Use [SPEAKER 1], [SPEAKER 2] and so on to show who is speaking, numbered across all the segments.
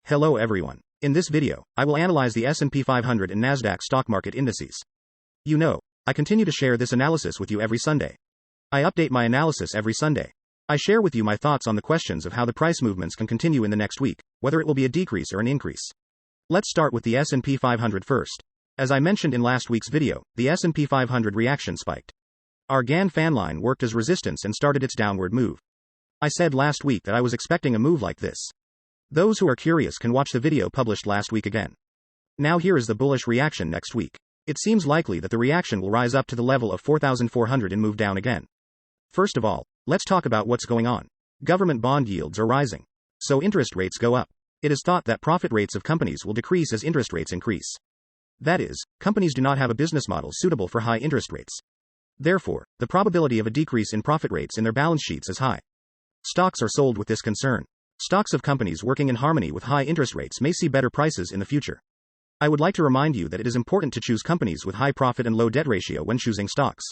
[SPEAKER 1] Hello everyone. In this video, I will analyze the S&P 500 and NASDAQ stock market indices. You know, I continue to share this analysis with you every Sunday. I update my analysis every Sunday. I share with you my thoughts on the questions of how the price movements can continue in the next week, whether it will be a decrease or an increase. Let's start with the S&P 500 first. As I mentioned in last week's video, the S&P 500 reaction spiked. Our Gann fan line worked as resistance and started its downward move. I said last week that I was expecting a move like this. Those who are curious can watch the video published last week again. Now here is the bullish reaction next week. It seems likely that the reaction will rise up to the level of 4,400 and move down again. First of all, let's talk about what's going on. Government bond yields are rising. So interest rates go up. It is thought that profit rates of companies will decrease as interest rates increase. That is, companies do not have a business model suitable for high interest rates. Therefore, the probability of a decrease in profit rates in their balance sheets is high. Stocks are sold with this concern. Stocks of companies working in harmony with high interest rates may see better prices in the future. I would like to remind you that it is important to choose companies with high profit and low debt ratio when choosing stocks.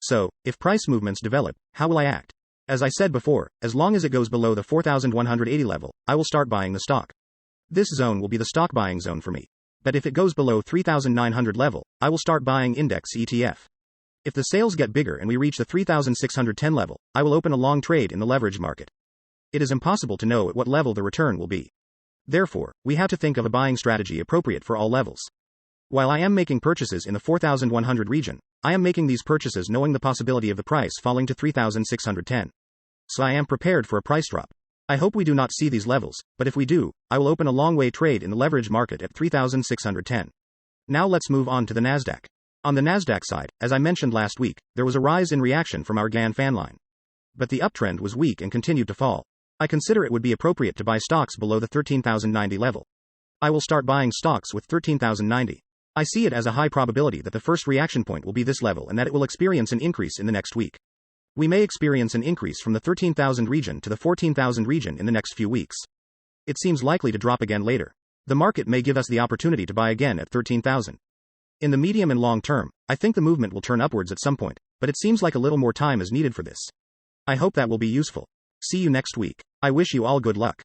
[SPEAKER 1] So, if price movements develop, how will I act? As I said before, as long as it goes below the 4,180 level, I will start buying the stock. This zone will be the stock buying zone for me. But if it goes below 3,900 level, I will start buying index ETF. If the sales get bigger and we reach the 3,610 level, I will open a long trade in the leverage market. It is impossible to know at what level the return will be. Therefore, we have to think of a buying strategy appropriate for all levels. While I am making purchases in the 4,100 region, I am making these purchases knowing the possibility of the price falling to 3,610. So I am prepared for a price drop. I hope we do not see these levels, but if we do, I will open a long way trade in the leverage market at 3,610. Now let's move on to the NASDAQ. On the NASDAQ side, as I mentioned last week, there was a rise in reaction from our Gann fan line. But the uptrend was weak and continued to fall. I consider it would be appropriate to buy stocks below the 13,090 level. I will start buying stocks with 13,090. I see it as a high probability that the first reaction point will be this level and that it will experience an increase in the next week. We may experience an increase from the 13,000 region to the 14,000 region in the next few weeks. It seems likely to drop again later. The market may give us the opportunity to buy again at 13,000. In the medium and long term, I think the movement will turn upwards at some point, but it seems like a little more time is needed for this. I hope that will be useful. See you next week. I wish you all good luck.